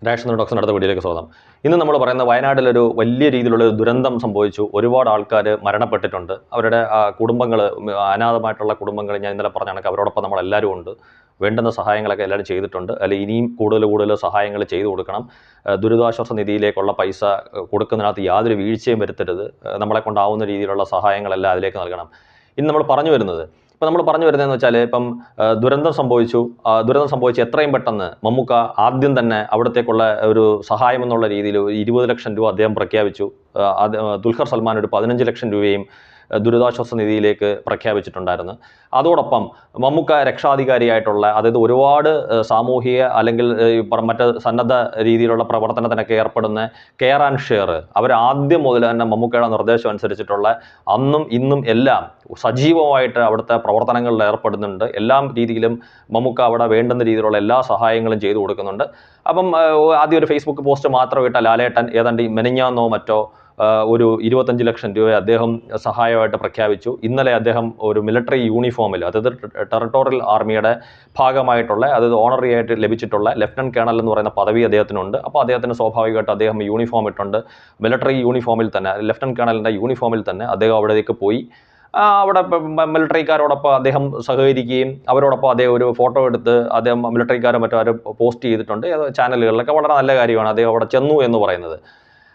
രാഷ്ട്രീയ ഡോക്ടറിന് അടുത്ത വീഡിയോയിലേക്ക് സ്വാഗതം. ഇന്ന് നമ്മൾ പറയുന്ന വയനാട്ടിലൊരു വലിയ രീതിയിലുള്ള ഒരു ദുരന്തം സംഭവിച്ചു. ഒരുപാട് ആൾക്കാർ മരണപ്പെട്ടിട്ടുണ്ട്. അവരുടെ കുടുംബങ്ങൾ, അനാഥമായിട്ടുള്ള കുടുംബങ്ങൾ ഞാൻ ഇന്നലെ പറഞ്ഞ കണക്ക് അവരോടൊപ്പം നമ്മളെല്ലാവരും ഉണ്ട്. വേണ്ടുന്ന സഹായങ്ങളൊക്കെ എല്ലാവരും ചെയ്തിട്ടുണ്ട്. അല്ലെങ്കിൽ ഇനിയും കൂടുതൽ സഹായങ്ങൾ ചെയ്തു കൊടുക്കണം. ദുരിതാശ്വാസ നിധിയിലേക്കുള്ള പൈസ കൊടുക്കുന്നതിനകത്ത് യാതൊരു വീഴ്ചയും വരുത്തരുത്. നമ്മളെ കൊണ്ടാവുന്ന രീതിയിലുള്ള സഹായങ്ങളെല്ലാം അതിലേക്ക് നൽകണം. ഇന്ന് നമ്മൾ പറഞ്ഞു വരുന്നത് വരുന്നതെന്ന് വെച്ചാൽ, ഇപ്പം ദുരന്തം സംഭവിച്ച് എത്രയും പെട്ടെന്ന് മമ്മൂക്ക ആദ്യം തന്നെ അവിടത്തേക്കുള്ള ഒരു സഹായം എന്നുള്ള രീതിയിൽ 20 ലക്ഷം രൂപ അദ്ദേഹം പ്രഖ്യാപിച്ചു. ദുൽഖർ സൽമാൻ ഒരു 15 ലക്ഷം രൂപയും ദുരിതാശ്വാസ നിധിയിലേക്ക് പ്രഖ്യാപിച്ചിട്ടുണ്ടായിരുന്നു. അതോടൊപ്പം മമ്മൂക്ക രക്ഷാധികാരിയായിട്ടുള്ള, അതായത് ഒരുപാട് സാമൂഹിക അല്ലെങ്കിൽ മറ്റ് സന്നദ്ധ രീതിയിലുള്ള പ്രവർത്തനത്തിനൊക്കെ ഏർപ്പെടുന്ന കെയർ ആൻഡ് ഷെയർ, അവർ ആദ്യം മുതൽ തന്നെ മമ്മൂക്കയുടെ നിർദ്ദേശം അനുസരിച്ചിട്ടുള്ള അന്നും ഇന്നും എല്ലാം സജീവമായിട്ട് അവിടുത്തെ പ്രവർത്തനങ്ങളിൽ ഏർപ്പെടുന്നുണ്ട്. എല്ലാ രീതിയിലും മമ്മൂക്ക അവിടെ വേണ്ടുന്ന രീതിയിലുള്ള എല്ലാ സഹായങ്ങളും ചെയ്തു കൊടുക്കുന്നുണ്ട്. അപ്പം ആദ്യം ഒരു ഫേസ്ബുക്ക് പോസ്റ്റ് മാത്രം ഇട്ട ലാലേട്ടൻ ഏതാണ്ട് മെനഞ്ഞാന്നോ മറ്റോ ഒരു 25 ലക്ഷം രൂപ അദ്ദേഹം സഹായമായിട്ട് പ്രഖ്യാപിച്ചു. ഇന്നലെ അദ്ദേഹം ഒരു മിലിറ്ററി യൂണിഫോമിൽ, അതായത് ടെറിട്ടോറിയൽ ആർമിയുടെ ഭാഗമായിട്ടുള്ള, അതായത് ഓണറി ആയിട്ട് ലഭിച്ചിട്ടുള്ള ലെഫ്റ്റനന്റ് കേണൽ എന്ന് പറയുന്ന പദവി അദ്ദേഹത്തിനുണ്ട്. അപ്പോൾ അദ്ദേഹത്തിന് സ്വാഭാവികമായിട്ട് അദ്ദേഹം യൂണിഫോം ഇട്ടുണ്ട്. മിലിറ്ററി യൂണിഫോമിൽ തന്നെ, ലെഫ്റ്റനന്റ് കേണലിൻ്റെ യൂണിഫോമിൽ തന്നെ അദ്ദേഹം അവിടേക്ക് പോയി. അവിടെ മിലിറ്ററിക്കാരോടൊപ്പം അദ്ദേഹം സഹകരിക്കുകയും അവരോടൊപ്പം അദ്ദേഹം ഒരു ഫോട്ടോ എടുത്ത് അദ്ദേഹം മിലിറ്ററിക്കാരോ മറ്റോ അവർ പോസ്റ്റ് ചെയ്തിട്ടുണ്ട് ചാനലുകളിലൊക്കെ. വളരെ നല്ല കാര്യമാണ് അദ്ദേഹം അവിടെ ചെന്നു എന്ന് പറയുന്നത്.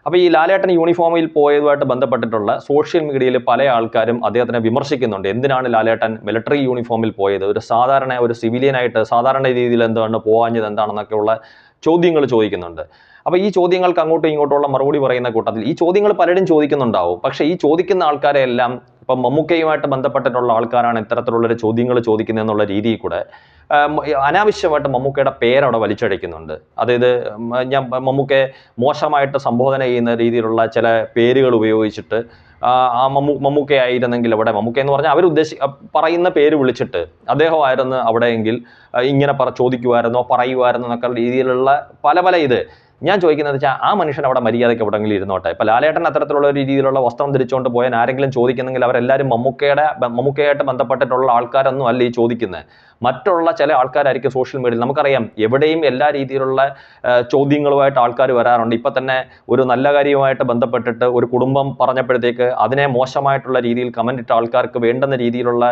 അപ്പോൾ ഈ ലാലേട്ടൻ യൂണിഫോമിൽ പോയതുമായിട്ട് ബന്ധപ്പെട്ടിട്ടുള്ള സോഷ്യൽ മീഡിയയിൽ പല ആൾക്കാരും അദ്ദേഹത്തിനെ വിമർശിക്കുന്നുണ്ട്. എന്തിനാണ് ലാലേട്ടൻ മിലിറ്ററി യൂണിഫോമിൽ പോയത്? ഒരു സിവിലിയനായിട്ട് സാധാരണ രീതിയിൽ എന്താണ് പോകാഞ്ഞത് എന്താണെന്നൊക്കെയുള്ള ചോദ്യങ്ങൾ ചോദിക്കുന്നുണ്ട്. അപ്പോൾ ഈ ചോദ്യങ്ങൾക്ക് അങ്ങോട്ടും ഇങ്ങോട്ടുള്ള മറുപടി പറയുന്ന കൂട്ടത്തിൽ ഈ ചോദ്യങ്ങൾ പലരും ചോദിക്കുന്നുണ്ടാവും. പക്ഷേ ഈ ചോദിക്കുന്ന ആൾക്കാരെ എല്ലാം ഇപ്പം മമ്മൂക്കയുമായിട്ട് ബന്ധപ്പെട്ടിട്ടുള്ള ആൾക്കാരാണ് ഇത്തരത്തിലുള്ളൊരു ചോദ്യങ്ങൾ ചോദിക്കുന്നത് എന്നുള്ള രീതിയിൽ കൂടെ അനാവശ്യമായിട്ട് മമ്മൂക്കയുടെ പേരവിടെ വലിച്ചഴയ്ക്കുന്നുണ്ട്. അതായത് മമ്മൂക്കയെ മോശമായിട്ട് സംബോധന ചെയ്യുന്ന രീതിയിലുള്ള ചില പേരുകൾ ഉപയോഗിച്ചിട്ട് മമ്മൂക്കയായിരുന്നെങ്കിൽ അവിടെ, മമ്മൂക്ക എന്ന് പറഞ്ഞാൽ അവർ പറയുന്ന പേര് വിളിച്ചിട്ട് അദ്ദേഹമായിരുന്നു അവിടെയെങ്കിൽ ഇങ്ങനെ ചോദിക്കുമായിരുന്നോ പറയുമായിരുന്നോ എന്നൊക്കെ രീതിയിലുള്ള പല ഇത് ഞാൻ ചോദിക്കുന്നത് വെച്ചാൽ, ആ മനുഷ്യൻ അവിടെ മര്യാദയ്ക്ക് എവിടെയെങ്കിലും ഇരുന്നോട്ടെ. ഇപ്പോൾ ലാലേട്ടൻ അത്തരത്തിലുള്ള ഒരു രീതിയിലുള്ള വസ്ത്രം ധരിച്ചുകൊണ്ട് പോയാൽ ആരെങ്കിലും ചോദിക്കുന്നെങ്കിൽ അവരെല്ലാവരും മമ്മൂക്കയായിട്ട് ബന്ധപ്പെട്ടിട്ടുള്ള ആൾക്കാരൊന്നും അല്ല ഈ ചോദിക്കുന്നത്. മറ്റുള്ള ചില ആൾക്കാരായിരിക്കും സോഷ്യൽ മീഡിയയിൽ. നമുക്കറിയാം എവിടെയും എല്ലാ രീതിയിലുള്ള ചോദ്യങ്ങളുമായിട്ട് ആൾക്കാർ വരാറുണ്ട്. ഇപ്പം തന്നെ ഒരു നല്ല കാര്യവുമായിട്ട് ബന്ധപ്പെട്ടിട്ട് ഒരു കുടുംബം പറഞ്ഞപ്പോഴത്തേക്ക് അതിനെ മോശമായിട്ടുള്ള രീതിയിൽ കമൻ്റ് ഇട്ട ആൾക്കാർക്ക് വേണ്ടുന്ന രീതിയിലുള്ള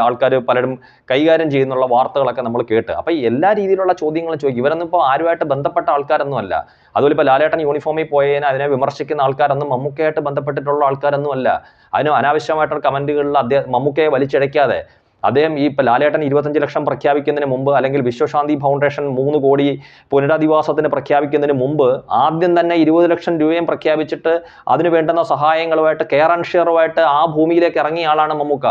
ആൾക്കാർ പലരും കൈകാര്യം ചെയ്യുന്നുള്ള വാർത്തകളൊക്കെ നമ്മൾ കേട്ട്. അപ്പോൾ എല്ലാ രീതിയിലുള്ള ചോദ്യങ്ങളും ചോദിക്കും. ഇവരൊന്നും ഇപ്പോൾ ആരുമായിട്ട് ബന്ധപ്പെട്ട ആൾക്കാരൊന്നും അല്ല. അതുപോലെ ഇപ്പോൾ ലാലേട്ടൻ യൂണിഫോമിൽ പോയതിന് അതിനെ വിമർശിക്കുന്ന ആൾക്കാരൊന്നും മമ്മൂക്കയായിട്ട് ബന്ധപ്പെട്ടിട്ടുള്ള ആൾക്കാരൊന്നും അല്ല. അതിന് അനാവശ്യമായിട്ടുള്ള കമൻറ്റുകളിൽ മമ്മൂക്കയെ വലിച്ചിഴയ്ക്കാതെ അദ്ദേഹം ഇപ്പോൾ ലാലേട്ടൻ 25 ലക്ഷം പ്രഖ്യാപിക്കുന്നതിന് മുമ്പ്, അല്ലെങ്കിൽ വിശ്വശാന്തി ഫൗണ്ടേഷൻ 3 കോടി പുനരധിവാസത്തിന് പ്രഖ്യാപിക്കുന്നതിന് മുമ്പ് ആദ്യം തന്നെ 20 ലക്ഷം രൂപയും പ്രഖ്യാപിച്ചിട്ട് അതിന് വേണ്ടുന്ന സഹായങ്ങളുമായിട്ട് കെയർ ആൻഡ് ഷെയറുമായിട്ട് ആ ഭൂമിയിലേക്ക് ഇറങ്ങിയ ആളാണ് മമ്മൂക്ക.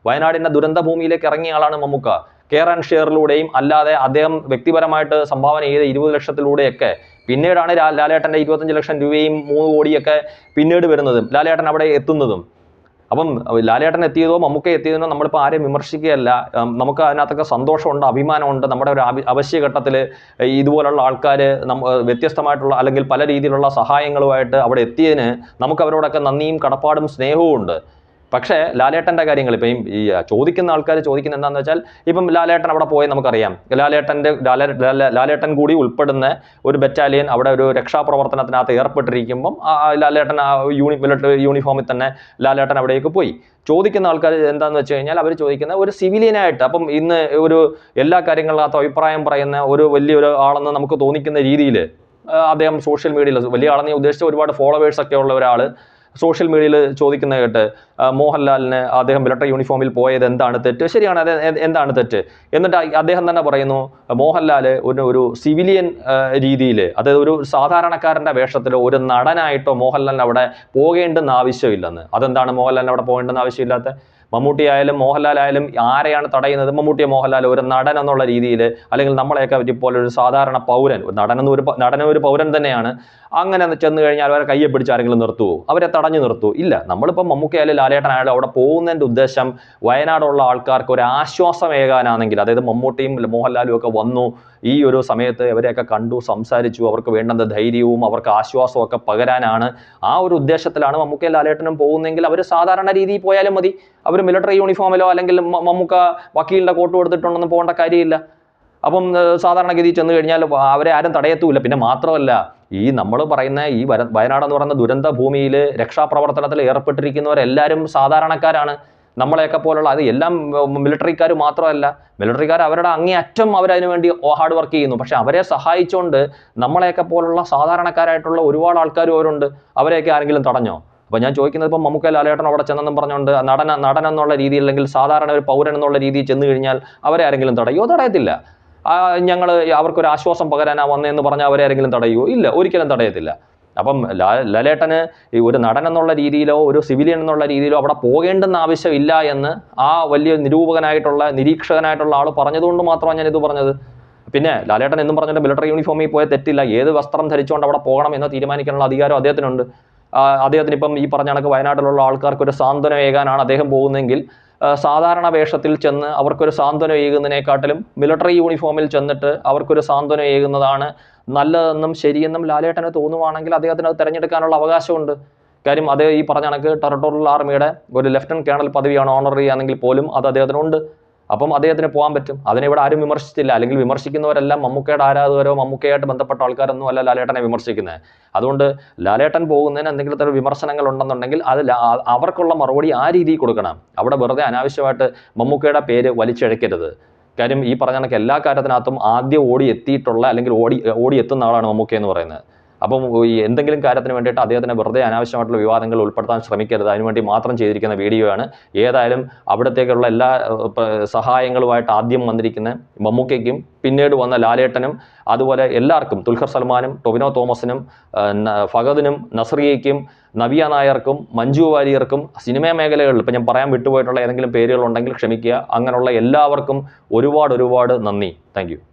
വയനാടിൻ്റെ ദുരന്ത ഭൂമിയിലേക്ക് ഇറങ്ങിയ ആളാണ് മമ്മൂക്ക. കെയർ ആൻഡ് ഷെയറിലൂടെയും അല്ലാതെ അദ്ദേഹം വ്യക്തിപരമായിട്ട് സംഭാവന ചെയ്ത 20 ലക്ഷത്തിലൂടെയൊക്കെ പിന്നീടാണ് ലാലേട്ടൻ്റെ 25 ലക്ഷം രൂപയും 3 കോടിയൊക്കെ പിന്നീട് വരുന്നതും ലാലേട്ടൻ അവിടെ എത്തുന്നതും. അപ്പം ലാലേട്ടൻ എത്തിയതോ മമ്മൂക്ക എത്തിയതോ നമ്മളിപ്പോൾ ആരെയും വിമർശിക്കുകയല്ല. നമുക്ക് അതിനകത്തൊക്കെ സന്തോഷമുണ്ട്, അഭിമാനമുണ്ട്. നമ്മുടെ ഒരു അവശ്യഘട്ടത്തിൽ ഇതുപോലുള്ള ആൾക്കാർ വ്യത്യസ്തമായിട്ടുള്ള അല്ലെങ്കിൽ പല രീതിയിലുള്ള സഹായങ്ങളുമായിട്ട് അവിടെ എത്തിയതിന് നമുക്ക് അവരോടൊക്കെ നന്ദിയും കടപ്പാടും സ്നേഹവും ഉണ്ട്. പക്ഷേ ലാലേട്ടൻ്റെ കാര്യങ്ങൾ ഇപ്പം ഈ ചോദിക്കുന്ന ആൾക്കാർ ചോദിക്കുന്നത് എന്താണെന്ന് വെച്ചാൽ, ഇപ്പം ലാലേട്ടൻ അവിടെ പോയി നമുക്കറിയാം. ലാലേട്ടൻ കൂടി ഉൾപ്പെടുന്ന ഒരു ബറ്റാലിയൻ അവിടെ ഒരു രക്ഷാപ്രവർത്തനത്തിനകത്ത് ഏർപ്പെട്ടിരിക്കുമ്പം ലാലേട്ടൻ മിലിറ്ററി യൂണിഫോമിൽ തന്നെ ലാലേട്ടൻ അവിടേക്ക് പോയി. ചോദിക്കുന്ന ആൾക്കാർ എന്താണെന്ന് വെച്ച് കഴിഞ്ഞാൽ, അവർ ചോദിക്കുന്ന ഒരു സിവിലിയനായിട്ട്, അപ്പം ഇന്ന് ഒരു എല്ലാ കാര്യങ്ങളിനകത്ത് അഭിപ്രായം പറയുന്ന ഒരു വലിയൊരു ആളെന്ന് നമുക്ക് തോന്നിക്കുന്ന രീതിയിൽ അദ്ദേഹം സോഷ്യൽ മീഡിയയിൽ വലിയ ആളെന്ന് ഉദ്ദേശിച്ച ഒരുപാട് ഫോളോവേഴ്സൊക്കെ ഉള്ള ഒരാൾ സോഷ്യൽ മീഡിയയിൽ ചോദിക്കുന്ന കേട്ട്, മോഹൻലാലിന് അദ്ദേഹം മിലിറ്ററി യൂണിഫോമിൽ പോയത് എന്താണ് തെറ്റ്? ശരിയാണ്, അത് എന്താണ് തെറ്റ്? എന്നിട്ട് അദ്ദേഹം തന്നെ പറയുന്നു, മോഹൻലാൽ ഒരു സിവിലിയൻ രീതിയിൽ, അതായത് ഒരു സാധാരണക്കാരൻ്റെ വേഷത്തിലോ ഒരു നടനായിട്ടോ മോഹൻലാലിന് അവിടെ പോകേണ്ടെന്ന് ആവശ്യമില്ലെന്ന്. അതെന്താണ് മോഹൻലാലിന് അവിടെ പോകേണ്ടെന്ന് ആവശ്യമില്ലാത്ത? മമ്മൂട്ടി ആയാലും മോഹൻലാലായാലും ആരെയാണ് തടയുന്നത്? മമ്മൂട്ടിയെ മോഹൻലാൽ ഒരു നടൻ എന്നുള്ള രീതിയിൽ, അല്ലെങ്കിൽ നമ്മളെയൊക്കെ പോലെ ഒരു സാധാരണ പൗരൻ, നടനൊരു പൗരൻ തന്നെയാണ്. അങ്ങനെ ചെന്ന് കഴിഞ്ഞാൽ അവരെ കയ്യെ പിടിച്ച് ആരെങ്കിലും നിർത്തുമോ? അവരെ തടഞ്ഞു നിർത്തുമോ? ഇല്ല. നമ്മളിപ്പോൾ മമ്മൂക്കയായാലും ലാലേട്ടനായാലും അവിടെ പോകുന്നതിൻ്റെ ഉദ്ദേശം വയനാടുള്ള ആൾക്കാർക്ക് ഒരു ആശ്വാസമേകാനാണെങ്കിൽ, അതായത് മമ്മൂട്ടിയും മോഹൻലാലും ഒക്കെ വന്നു ഈ ഒരു സമയത്ത് ഇവരെയൊക്കെ കണ്ടു, സംസാരിച്ചു, അവർക്ക് വേണ്ടുന്ന ധൈര്യവും അവർക്ക് ആശ്വാസവും ഒക്കെ പകരാനാണ്. ആ ഒരു ഉദ്ദേശത്തിലാണ് മമ്മൂക്കയും ലാലേട്ടനും പോകുന്നതെങ്കിൽ അവർ സാധാരണ രീതിയിൽ പോയാലും മതി. അവർ മിലിറ്ററി യൂണിഫോമിലോ അല്ലെങ്കിൽ മമ്മൂക്ക വക്കീലിൻ്റെ കോട്ട് കൊടുത്തിട്ടുണ്ടെന്ന് പോകേണ്ട കാര്യമില്ല. അപ്പം സാധാരണഗതി ചെന്ന് കഴിഞ്ഞാൽ അവരെ ആരും തടയത്തുമില്ല. പിന്നെ മാത്രമല്ല, ഈ നമ്മൾ പറയുന്ന ഈ വയനാട് എന്ന് പറയുന്ന ദുരന്ത ഭൂമിയിൽ രക്ഷാപ്രവർത്തനത്തിൽ ഏർപ്പെട്ടിരിക്കുന്നവരെല്ലാവരും സാധാരണക്കാരാണ്. നമ്മളെയൊക്കെ പോലുള്ള, അത് എല്ലാം മിലിറ്ററിക്കാർ മാത്രമല്ല. മിലിറ്ററിക്കാർ അവരുടെ അങ്ങേയറ്റം അവരതിനു വേണ്ടി ഹാർഡ് വർക്ക് ചെയ്യുന്നു. പക്ഷെ അവരെ സഹായിച്ചുകൊണ്ട് നമ്മളെയൊക്കെ പോലുള്ള സാധാരണക്കാരായിട്ടുള്ള ഒരുപാട് ആൾക്കാരും അവരുണ്ട്. അവരെയൊക്കെ ആരെങ്കിലും തടഞ്ഞോ? അപ്പോൾ ഞാൻ ചോദിക്കുന്നത്, ഇപ്പം മമ്മൂക്ക ലാലേട്ടൻ അവിടെ ചെന്നെന്നും പറഞ്ഞുകൊണ്ട് നടൻ എന്നുള്ള രീതിയിൽ, അല്ലെങ്കിൽ സാധാരണ ഒരു പൗരൻ എന്നുള്ള രീതിയിൽ ചെന്ന് കഴിഞ്ഞാൽ അവരെ ആരെങ്കിലും തടയുമോ? തടയത്തില്ല. ഞങ്ങൾ അവർക്കൊരു ആശ്വാസം പകരാനാ വന്നതെന്ന് പറഞ്ഞാൽ അവരെ ആരെങ്കിലും തടയുമോ? ഇല്ല, ഒരിക്കലും തടയത്തില്ല. അപ്പം ലാലേട്ടന് ഈ ഒരു നടൻ എന്നുള്ള രീതിയിലോ ഒരു സിവിലിയൻ എന്നുള്ള രീതിയിലോ അവിടെ പോകേണ്ടെന്ന ആവശ്യമില്ല എന്ന് ആ വലിയ നിരീക്ഷകനായിട്ടുള്ള ആൾ പറഞ്ഞതുകൊണ്ട് മാത്രമാണ് ഞാനിത് പറഞ്ഞത്. പിന്നെ ലാലേട്ടൻ എന്നും പറഞ്ഞിട്ട് മിലിറ്ററി യൂണിഫോമിൽ പോയ തെറ്റില്ല. ഏത് വസ്ത്രം ധരിച്ചുകൊണ്ട് അവിടെ പോകണം എന്ന് തീരുമാനിക്കാനുള്ള അധികാരം അദ്ദേഹത്തിനുണ്ട്. അദ്ദേഹത്തിന് ഇപ്പം ഈ പറഞ്ഞ കണക്ക് വയനാട്ടിലുള്ള ആൾക്കാർക്ക് ഒരു സാന്ത്വനം ഏകാനാണ് അദ്ദേഹം പോകുന്നതെങ്കിൽ, സാധാരണ വേഷത്തിൽ ചെന്ന് അവർക്കൊരു സാന്ത്വനം ഏകുന്നതിനെക്കാട്ടിലും മിലിറ്ററി യൂണിഫോമിൽ ചെന്നിട്ട് അവർക്കൊരു സാന്ത്വനം ഏകുന്നതാണ് നല്ലതെന്നും ശരിയെന്നും ലാലേട്ടന് തോന്നുവാണെങ്കിൽ അദ്ദേഹത്തിന് അത് തിരഞ്ഞെടുക്കാനുള്ള അവകാശമുണ്ട്. കാര്യം അതേ ഈ പറഞ്ഞ കണക്ക് ടെറിട്ടോറിയൽ ആർമിയുടെ ഒരു ലെഫ്റ്റനന്റ് കേണൽ പദവിയാണ് ഓണററി ആണെങ്കിൽ പോലും അത് അദ്ദേഹത്തിനുണ്ട്. അപ്പം അദ്ദേഹത്തിന് പോകാൻ പറ്റും. അതിനിവിടെ ആരും വിമർശിച്ചില്ല. അല്ലെങ്കിൽ വിമർശിക്കുന്നവരെല്ലാം മമ്മൂക്കയുടെ ആരാധകരോ മമ്മൂക്കയായിട്ട് ബന്ധപ്പെട്ട ആൾക്കാരൊന്നും അല്ല ലാലേട്ടനെ വിമർശിക്കുന്നത്. അതുകൊണ്ട് ലാലേട്ടൻ പോകുന്നതിന് എന്തെങ്കിലും തരം വിമർശനങ്ങൾ ഉണ്ടെന്നുണ്ടെങ്കിൽ അത് അവർക്കുള്ള മറുപടി ആ രീതിയിൽ കൊടുക്കണം. അവിടെ വെറുതെ അനാവശ്യമായിട്ട് മമ്മൂക്കയുടെ പേര് വലിച്ചിഴക്കരുത്. കാര്യം ഈ പറഞ്ഞ കണക്ക് എല്ലാ കാര്യത്തിനകത്തും ആദ്യം ഓടി എത്തിയിട്ടുള്ള, അല്ലെങ്കിൽ ഓടി എത്തുന്ന ആളാണ് മമ്മൂക്ക എന്ന് പറയുന്നത്. അപ്പം ഈ എന്തെങ്കിലും കാര്യത്തിന് വേണ്ടിയിട്ട് അദ്ദേഹത്തിന് വെറുതെ അനാവശ്യമായിട്ടുള്ള വിവാദങ്ങൾ ഉൾപ്പെടുത്താൻ ശ്രമിക്കരുത്. അതിനുവേണ്ടി മാത്രം ചെയ്തിരിക്കുന്ന വീഡിയോ ആണ്. ഏതായാലും അവിടത്തേക്കുള്ള എല്ലാ സഹായങ്ങളുമായിട്ട് ആദ്യം വന്നിരിക്കുന്ന മമ്മൂക്കയ്ക്കും പിന്നീട് വന്ന ലാലേട്ടനും അതുപോലെ എല്ലാവർക്കും, ദുൽഖർ സൽമാനും ടൊവിനോ തോമസിനും ഫഹദിനും നസ്രിയയ്ക്കും നവ്യ നായർക്കും മഞ്ജു വാര്യർക്കും സിനിമാ മേഖലകളിൽ ഇപ്പം ഞാൻ പറയാൻ വിട്ടുപോയിട്ടുള്ള ഏതെങ്കിലും പേരുകളുണ്ടെങ്കിൽ ക്ഷമിക്കുക. അങ്ങനെയുള്ള എല്ലാവർക്കും ഒരുപാട് നന്ദി. Thank you.